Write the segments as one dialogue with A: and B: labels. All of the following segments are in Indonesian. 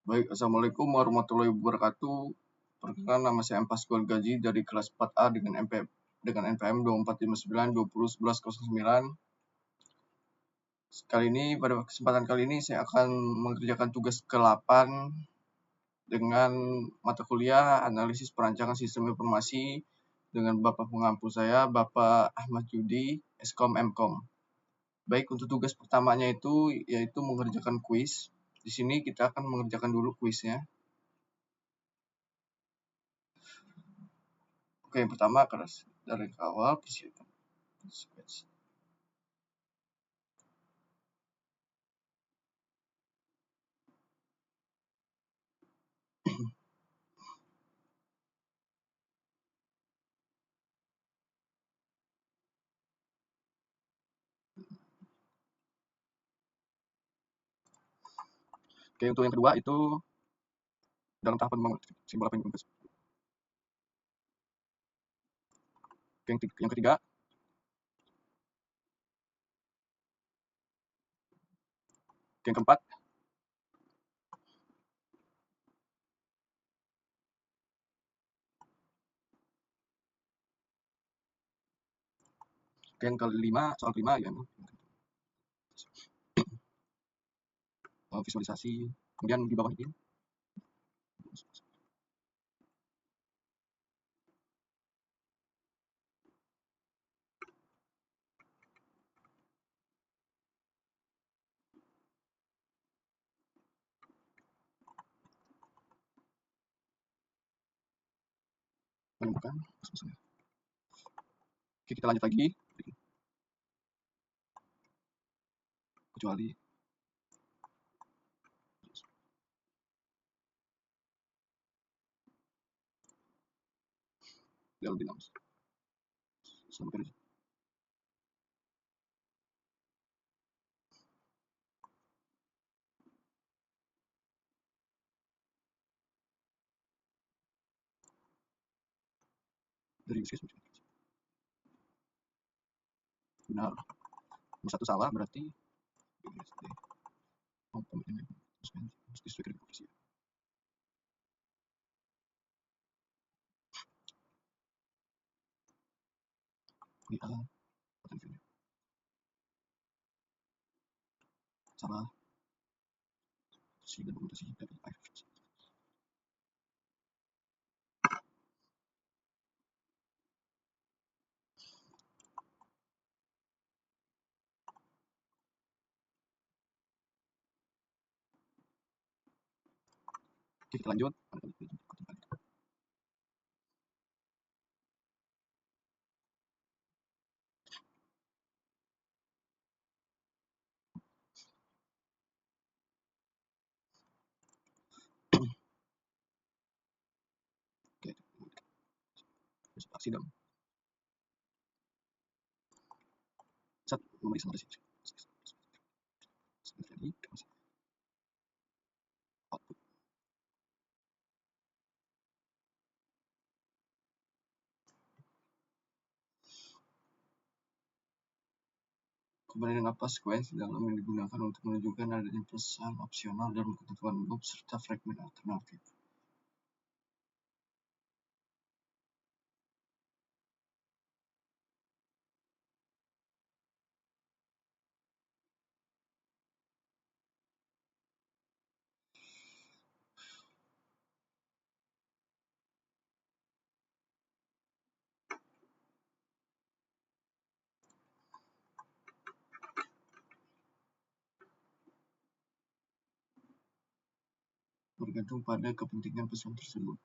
A: Baik, Assalamualaikum warahmatullahi wabarakatuh. Perkenalkan, nama saya M. Pascual Gaji dari kelas 4A dengan NPM 2459201109. Pada kesempatan kali ini saya akan mengerjakan tugas ke-8 dengan mata kuliah analisis perancangan sistem informasi dengan Bapak pengampu saya, Bapak Ahmad Yudi, Eskom Mkom. Baik, untuk tugas pertamanya yaitu mengerjakan kuis. Di sini kita akan mengerjakan dulu kuisnya. Oke, yang pertama dari awal persiapan. Oke, untuk yang kedua itu dalam tahapan membangun simbol apa yang dibutuhkan. Oke, yang ketiga, oke, yang keempat, oke, yang kelima, soal kelima ya, visualisasi. Kemudian di bawah ini menemukan. Oke, kita lanjut lagi. Kecuali dia lebih lama. Sampai dari sisi benar. Nomor satu salah berarti disesuaikan dengan posisi. Ini A, salah posisi dan mutasi dari air. Oke, kita lanjut. Oke, aksi dong. Set, memeriksa dari sini. Output. Kemudian apa sequence dalam yang digunakan untuk menunjukkan adanya pesan opsional dalam ketentuan loop serta fragmen alternatif. Bergantung pada kepentingan pesan tersebut.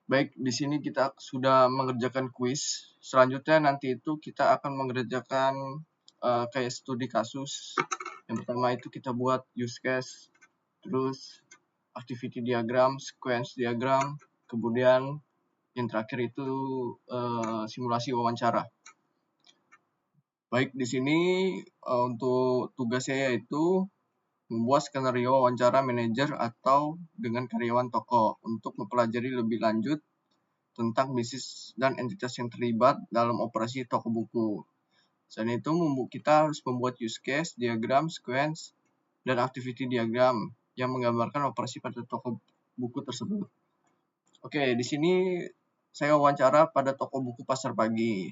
A: Baik, di sini kita sudah mengerjakan kuis. Selanjutnya nanti itu kita akan mengerjakan kayak studi kasus. Yang pertama itu kita buat use case, terus activity diagram, sequence diagram, kemudian yang terakhir itu simulasi wawancara. Baik, di sini untuk tugasnya yaitu membuat skenario wawancara manajer atau dengan karyawan toko untuk mempelajari lebih lanjut tentang bisnis dan entitas yang terlibat dalam operasi toko buku. Selain itu, kita harus membuat use case, diagram, sequence, dan activity diagram yang menggambarkan operasi pada toko buku tersebut. Oke, di sini saya wawancara pada toko buku Pasar Pagi.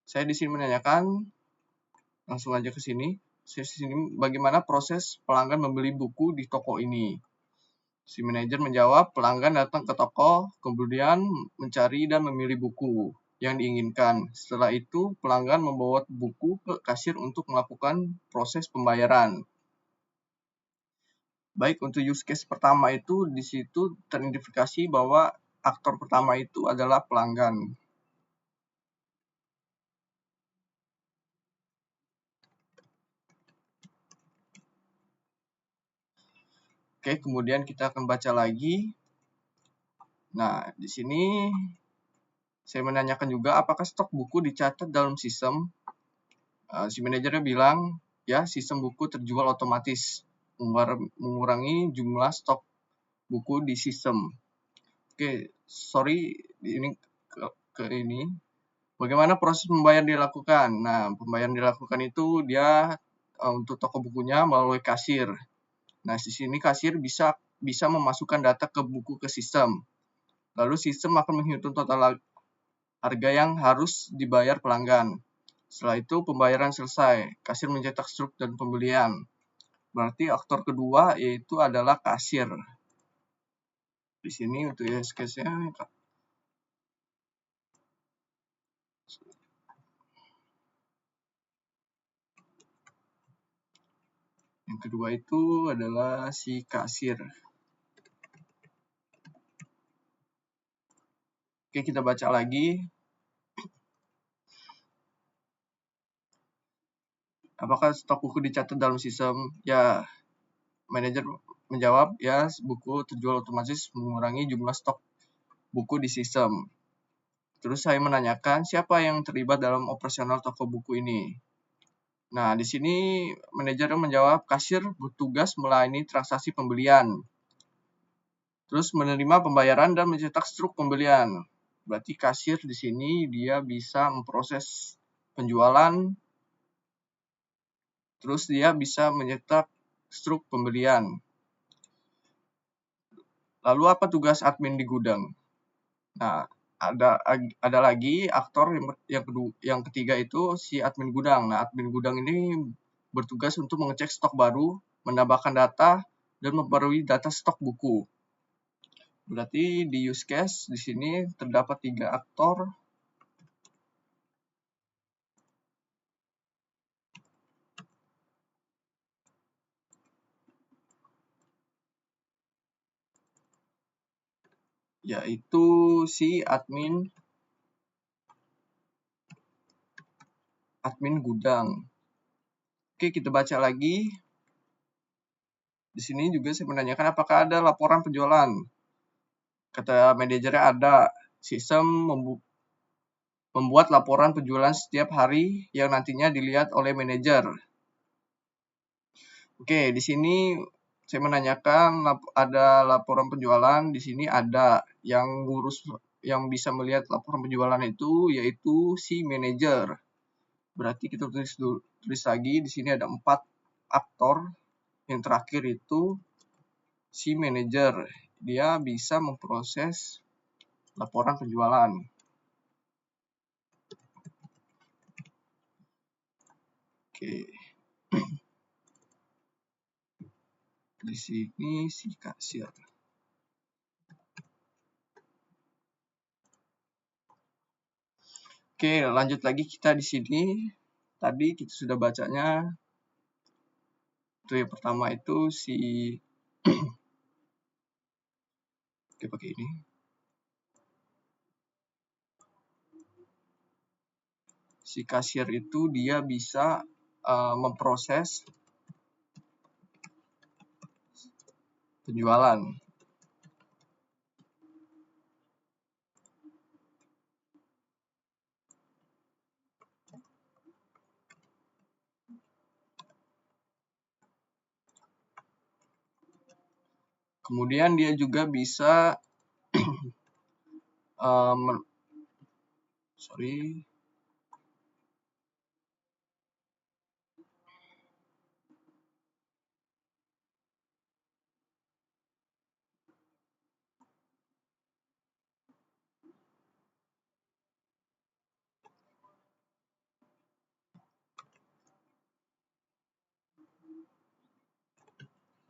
A: Saya di sini menanyakan, langsung aja ke sini. Saya di sini bagaimana proses pelanggan membeli buku di toko ini. Si manajer menjawab, pelanggan datang ke toko, kemudian mencari dan memilih buku yang diinginkan. Setelah itu, pelanggan membawa buku ke kasir untuk melakukan proses pembayaran. Baik, untuk use case pertama itu, di situ teridentifikasi bahwa aktor pertama itu adalah pelanggan. Oke, kemudian kita akan baca lagi. Nah, di sini saya menanyakan juga apakah stok buku dicatat dalam sistem. Si manajernya bilang, ya sistem buku terjual otomatis, mengurangi jumlah stok buku di sistem. Oke, sorry, ini ke ini. Bagaimana proses pembayaran dilakukan? Nah, pembayaran dilakukan itu dia untuk toko bukunya melalui kasir. Nah, di sini kasir bisa memasukkan data ke buku ke sistem. Lalu sistem akan menghitung total harga yang harus dibayar pelanggan. Setelah itu pembayaran selesai, kasir mencetak struk dan pembelian. Berarti aktor kedua yaitu adalah kasir. Di sini untuk use case-nya yang kedua itu adalah si kasir. Oke, kita baca lagi. Apakah stok buku dicatat dalam sistem? Ya, manajer menjawab, ya buku terjual otomatis mengurangi jumlah stok buku di sistem. Terus saya menanyakan siapa yang terlibat dalam operasional toko buku ini. Nah, di sini manajer menjawab kasir bertugas melayani transaksi pembelian. Terus menerima pembayaran dan mencetak struk pembelian. Berarti kasir di sini dia bisa memproses penjualan, terus dia bisa mencetak struk pembelian. Lalu apa tugas admin di gudang? Nah, ada lagi aktor yang ketiga itu si admin gudang. Nah, admin gudang ini bertugas untuk mengecek stok baru, menambahkan data, dan memperbarui data stok buku. Berarti di use case di sini terdapat 3 aktor. Yaitu si admin gudang. Oke, kita baca lagi. Di sini juga saya menanyakan apakah ada laporan penjualan. Kata manajernya ada. Sistem membuat laporan penjualan setiap hari yang nantinya dilihat oleh manajer. Oke, di sini saya menanyakan ada laporan penjualan. Di sini ada yang yang bisa melihat laporan penjualan itu yaitu si manajer. Berarti kita tulis lagi di sini ada 4 aktor. Yang terakhir itu si manajer. Dia bisa memproses laporan penjualan. Oke. Di sini si kasir. Oke, lanjut lagi kita di sini. Tadi kita sudah bacanya. Itu yang pertama itu si Oke, pakai ini. si kasir itu dia bisa memproses penjualan. Kemudian dia juga bisa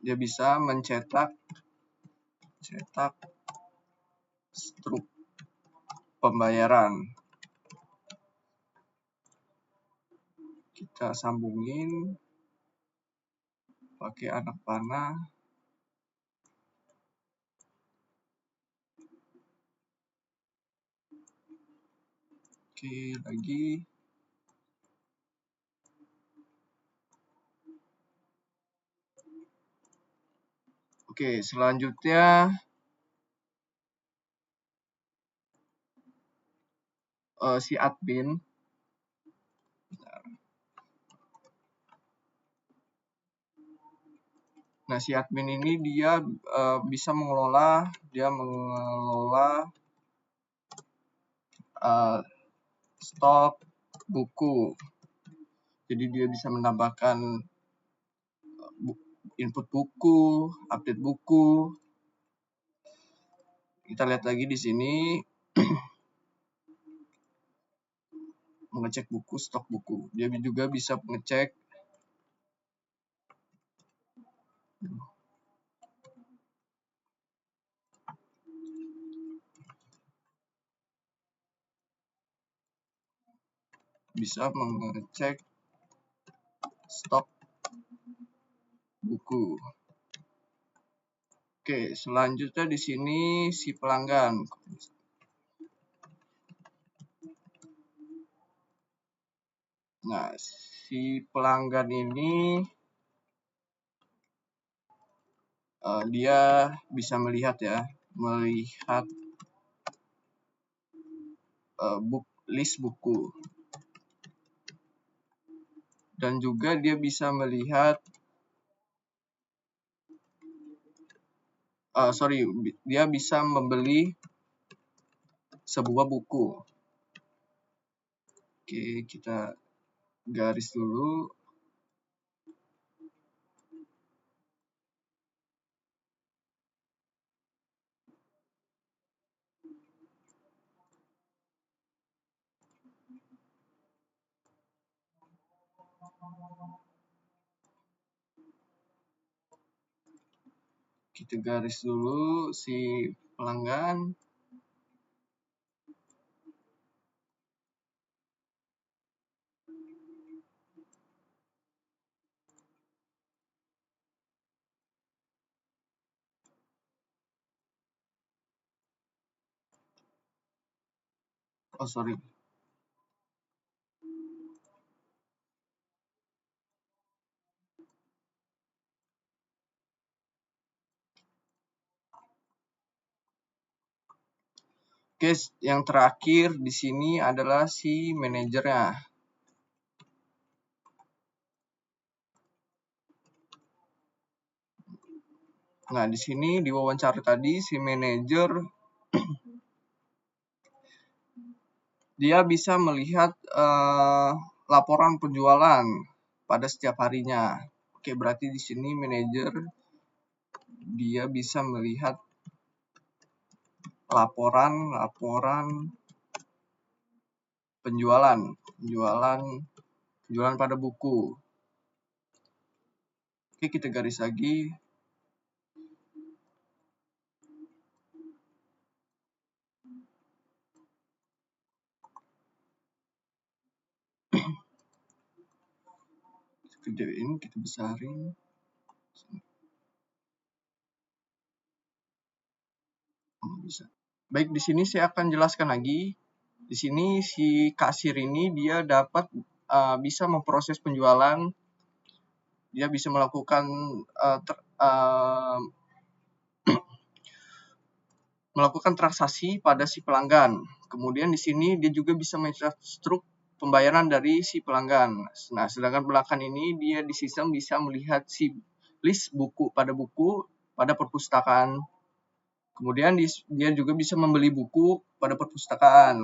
A: dia bisa mencetak struk pembayaran. Kita sambungin pakai anak panah. Oke, lagi. Oke, selanjutnya si admin. Nah, si admin ini dia bisa mengelola stok buku. Jadi dia bisa menambahkan input buku, update buku. Kita lihat lagi di sini mengecek buku, stok buku. Dia juga bisa mengecek stok buku. Oke, selanjutnya di sini si pelanggan. Nah, si pelanggan ini dia bisa melihat list buku, dan juga dia bisa melihat dia bisa membeli sebuah buku. Oke, kita garis dulu. Kita garis dulu si pelanggan. Oke, yang terakhir di sini adalah si manajernya. Nah, di sini di wawancara tadi si manajer dia bisa melihat laporan penjualan pada setiap harinya. Oke, berarti di sini manajer dia bisa melihat laporan penjualan pada buku. Oke, kita garis lagi. Kita besarin. Bisa. Baik, di sini saya akan jelaskan lagi Di sini si kasir ini dia dapat bisa memproses penjualan, dia bisa melakukan melakukan transaksi pada si pelanggan. Kemudian di sini dia juga bisa menginstruksi pembayaran dari si pelanggan. Nah, sedangkan belakang ini dia di sistem bisa melihat si list buku pada perpustakaan. Kemudian dia juga bisa membeli buku pada perpustakaan.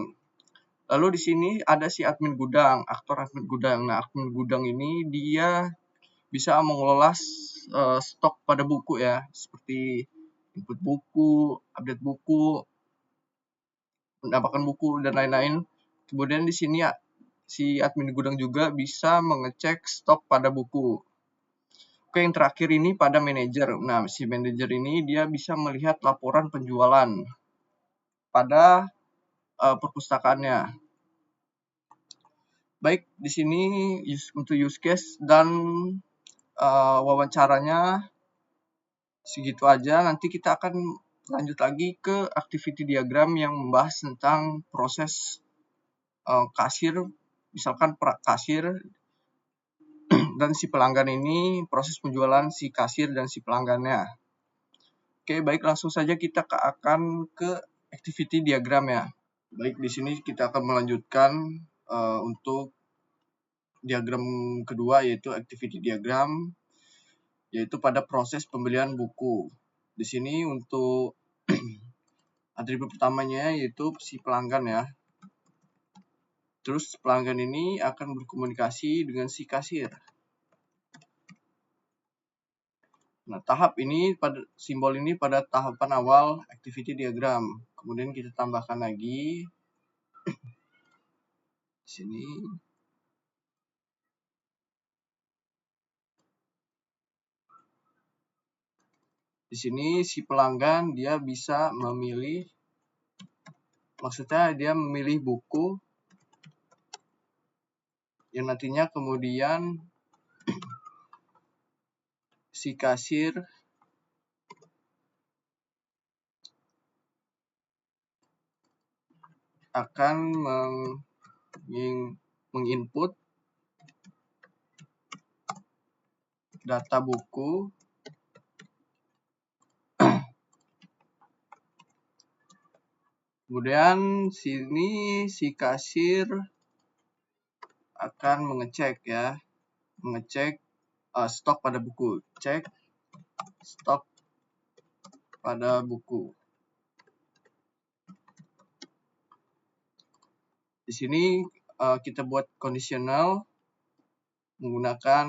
A: Lalu di sini ada si admin gudang, aktor admin gudang. Nah, admin gudang ini dia bisa mengelola stok pada buku ya, seperti input buku, update buku, mendapatkan buku dan lain-lain. Kemudian di sini ya, si admin gudang juga bisa mengecek stok pada buku. Oke, yang terakhir ini pada manajer. Nah, si manajer ini dia bisa melihat laporan penjualan pada perpustakaannya. Baik, di sini untuk use case dan wawancaranya segitu aja. Nanti kita akan lanjut lagi ke activity diagram yang membahas tentang proses kasir, misalkan kasir dan si pelanggan ini, proses penjualan si kasir dan si pelanggannya. Oke, baik, langsung saja kita akan ke activity diagram ya. Baik, di sini kita akan melanjutkan untuk diagram kedua, yaitu activity diagram, yaitu pada proses pembelian buku. Di sini untuk atribut pertamanya yaitu si pelanggan ya. Terus pelanggan ini akan berkomunikasi dengan si kasir. Nah, simbol ini pada tahapan awal activity diagram. Kemudian kita tambahkan lagi di sini. Di sini si pelanggan dia bisa memilih, maksudnya dia memilih buku yang nantinya kemudian si kasir akan menginput data buku kemudian sini si kasir akan mengecek stok pada buku, cek stok pada buku. Di sini kita buat kondisional menggunakan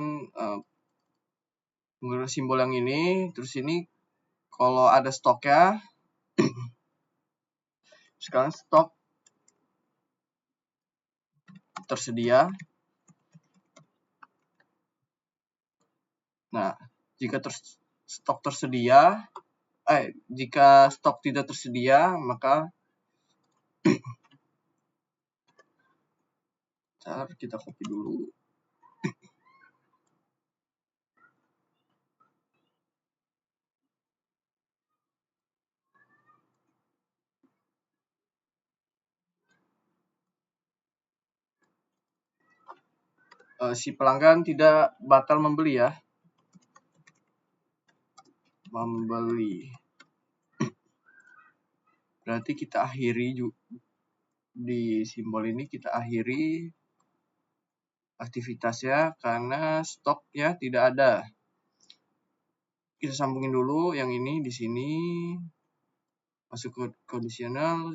A: simbol yang ini. Terus ini kalau ada stoknya, sekarang stok tersedia. Nah, jika stok tidak tersedia, maka kita copy dulu. Si pelanggan tidak batal membeli ya. Membeli. Berarti kita akhiri di simbol ini, kita akhiri aktivitasnya karena stoknya tidak ada. Kita sambungin dulu yang ini di sini. Masuk ke kondisional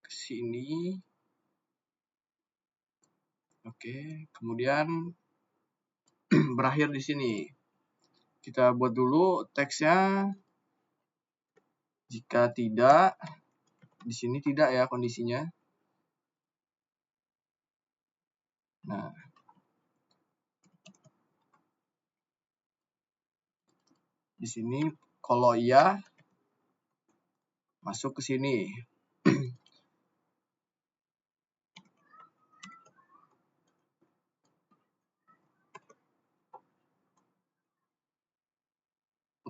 A: ke sini. Oke, kemudian berakhir di sini. Kita buat dulu teksnya. Jika tidak, di sini tidak ya kondisinya. Nah, di sini kalau iya masuk ke sini.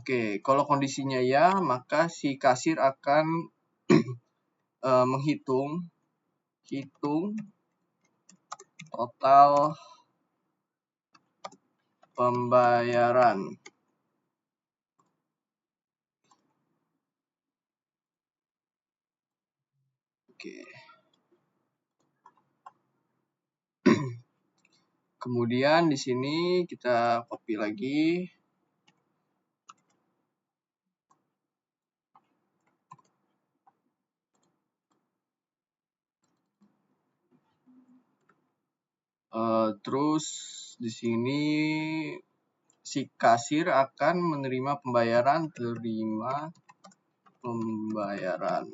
A: Oke, kalau kondisinya ya, maka si kasir akan menghitung total pembayaran. Oke. Kemudian di sini kita copy lagi. Terus di sini si kasir akan menerima pembayaran, terima pembayaran.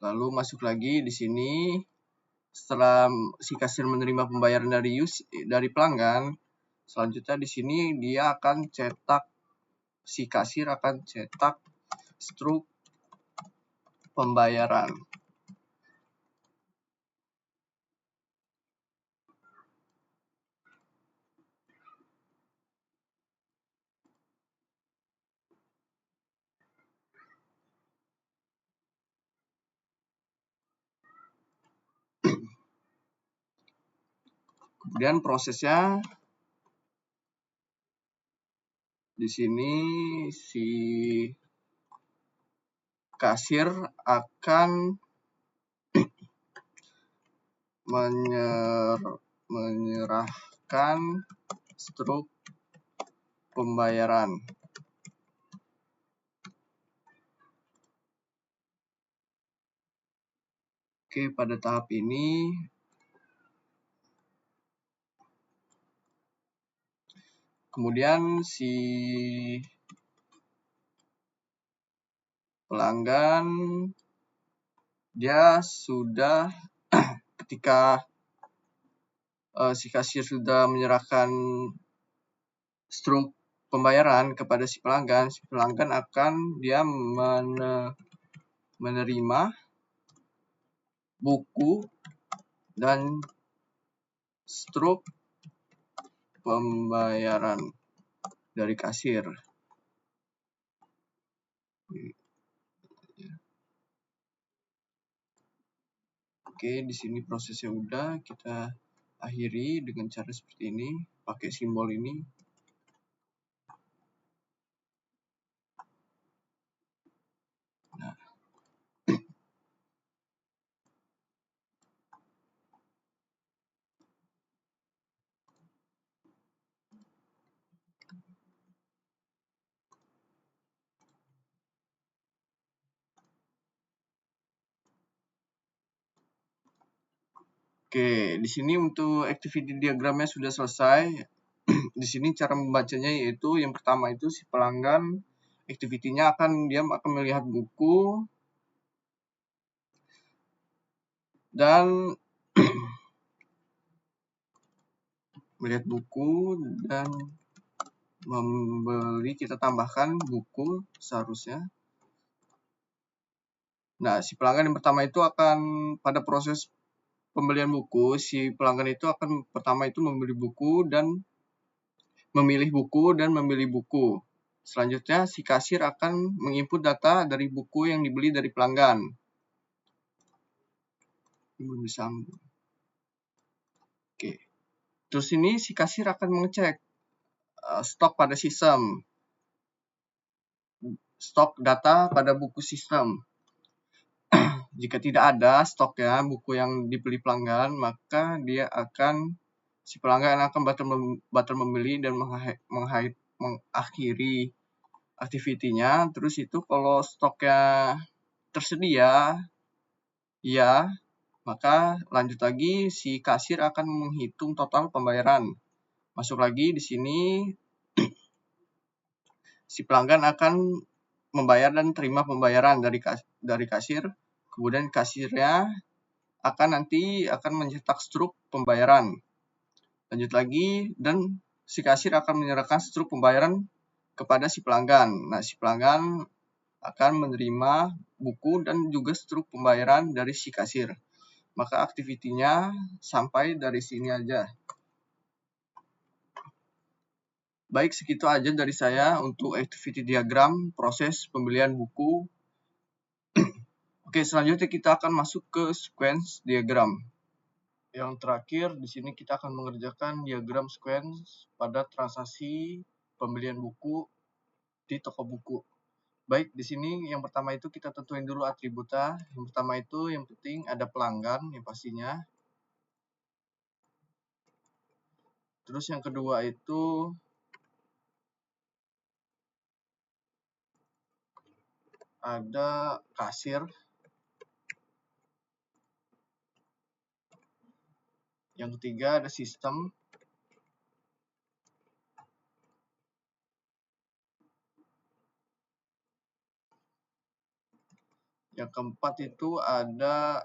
A: Lalu masuk lagi di sini, setelah si kasir menerima pembayaran dari pelanggan, selanjutnya di sini dia akan si kasir akan cetak struk pembayaran. Kemudian prosesnya di sini si kasir akan menyerahkan struk pembayaran. Oke, pada tahap ini kemudian si pelanggan dia sudah ketika si kasir sudah menyerahkan struk pembayaran kepada si pelanggan akan dia menerima buku dan struk pembayaran dari kasir. Oke, di sini prosesnya udah, kita akhiri dengan cara seperti ini, pakai simbol ini. Nah. Oke, di sini untuk activity diagramnya sudah selesai. Di sini cara membacanya yaitu yang pertama itu si pelanggan activity-nya dia akan melihat buku dan membeli, kita tambahkan buku seharusnya. Nah, si pelanggan yang pertama itu akan pada proses pembelian buku, si pelanggan itu akan pertama itu memilih buku dan memilih buku. Selanjutnya si kasir akan menginput data dari buku yang dibeli dari pelanggan. Belum disambung. Oke. Terus ini si kasir akan mengecek stok pada sistem. Stok data pada buku sistem. Jika tidak ada stoknya buku yang dibeli pelanggan, maka si pelanggan akan batal membeli dan mengakhiri aktivitinya. Terus itu kalau stoknya tersedia, ya, maka lanjut lagi si kasir akan menghitung total pembayaran. Masuk lagi di sini, si pelanggan akan membayar dan terima pembayaran dari kasir. Kemudian kasirnya nanti akan mencetak struk pembayaran. Lanjut lagi, dan si kasir akan menyerahkan struk pembayaran kepada si pelanggan. Nah, si pelanggan akan menerima buku dan juga struk pembayaran dari si kasir. maka activity-nya sampai dari sini aja. Baik, segitu aja dari saya untuk activity diagram proses pembelian buku. Oke, selanjutnya kita akan masuk ke sequence diagram. Yang terakhir, di sini kita akan mengerjakan diagram sequence pada transaksi pembelian buku di toko buku. Baik, di sini yang pertama itu kita tentuin dulu atributnya. Yang pertama itu yang penting ada pelanggan yang pastinya. Terus yang kedua itu ada kasir. Yang ketiga ada sistem. Yang keempat itu ada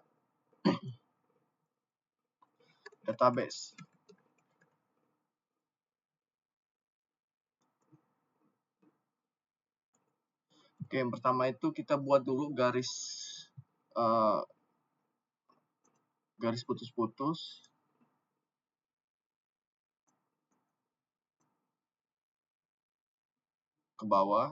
A: database. Oke, yang pertama itu kita buat dulu garis putus-putus. Ke bawah.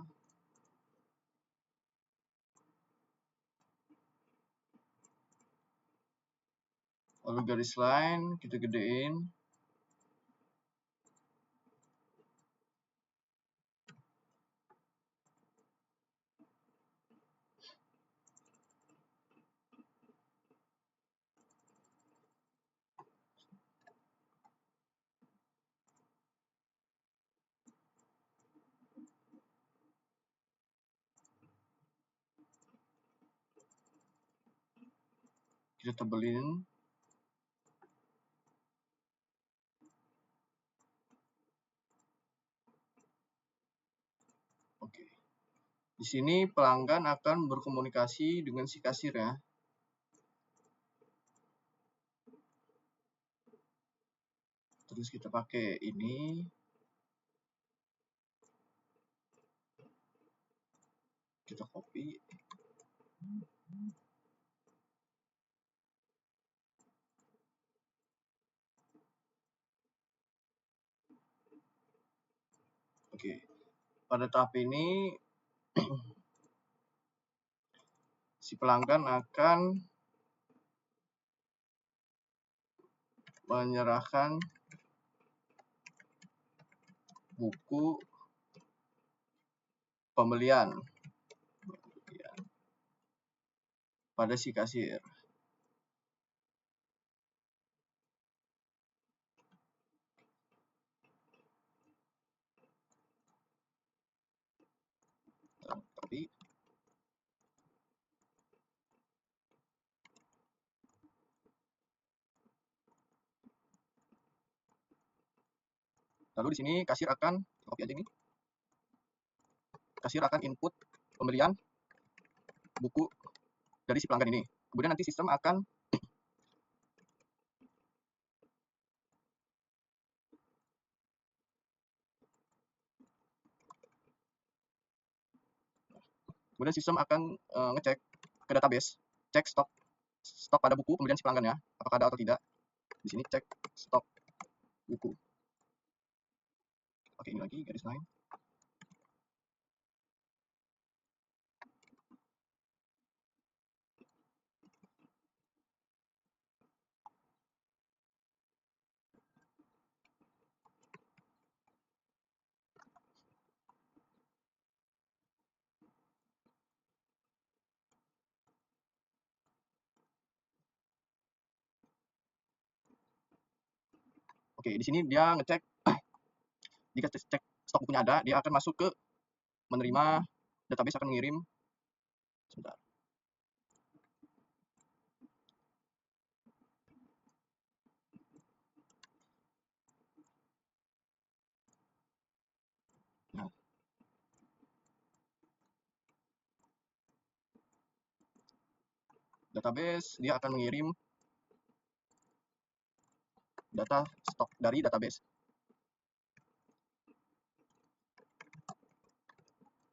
A: Lalu garis line kita gedein. Kita tebelin. Oke. Di sini pelanggan akan berkomunikasi dengan si kasir ya. Terus kita pakai ini. Kita copy. Oke. Pada tahap ini si pelanggan akan menyerahkan buku pembelian pada si kasir. Tapi lalu di sini kasir akan copy aja ini. Kasir akan input pembelian buku dari si pelanggan ini. Kemudian nanti sistem akan ngecek ke database, cek stok pada buku pembelian si pelanggan ya, apakah ada atau tidak. Di sini cek stok buku. Oke, ini lagi garis line. Oke, di sini dia ngecek jika cek stok bukunya ada, dia akan masuk ke menerima database, akan mengirim sebentar. Nah, database dia akan mengirim data stok dari database.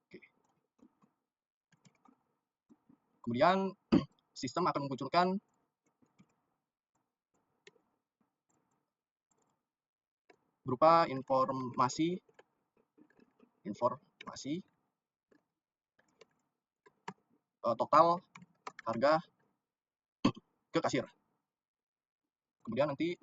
A: Oke. Kemudian sistem akan memunculkan berupa informasi total harga ke kasir. Kemudian nanti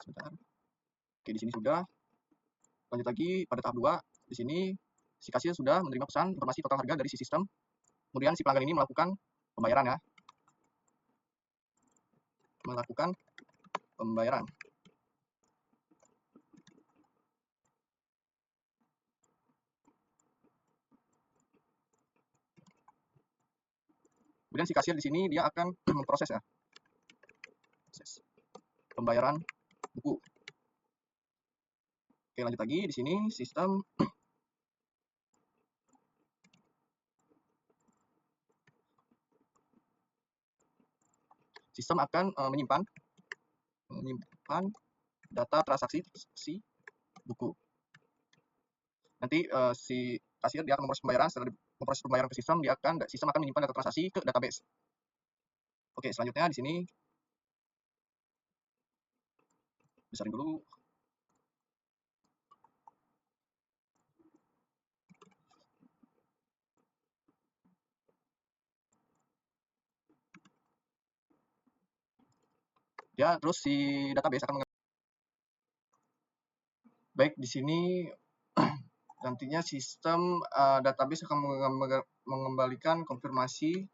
A: sebentar. Oke, di sini sudah. Lanjut lagi pada tahap 2. Di sini si kasir sudah menerima pesan informasi total harga dari si sistem. Kemudian si pelanggan ini melakukan pembayaran ya. Melakukan pembayaran. Kemudian si kasir di sini dia akan memproses ya. Proses pembayaran buku. Oke, lanjut lagi di sini sistem akan menyimpan data transaksi buku. Nanti si kasir dia akan memproses pembayaran. Setelah memproses pembayaran ke sistem akan menyimpan data transaksi ke database. Oke, selanjutnya di sini besarin dulu. Ya, terus si database akan baik di sini nantinya sistem database akan mengembalikan konfirmasi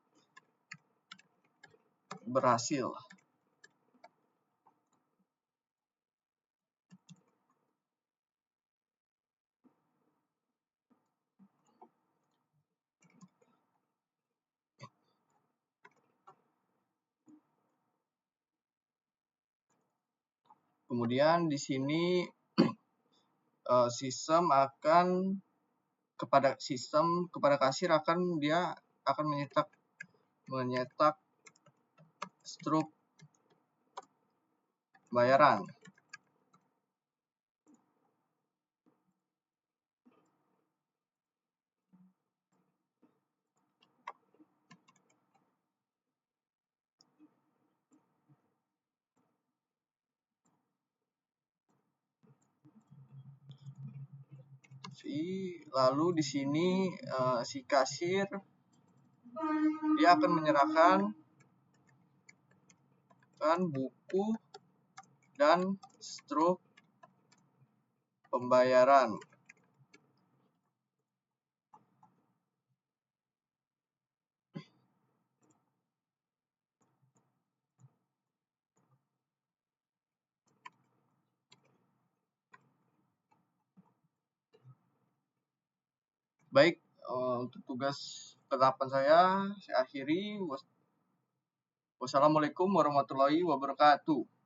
A: berhasil. Kemudian di sini sistem akan kepada kasir dia akan menyetak struk bayaran. Lalu di sini si kasir dia akan menyerahkan buku dan struk pembayaran. Baik, untuk tugas ke-8 saya akhiri. Wassalamualaikum warahmatullahi wabarakatuh.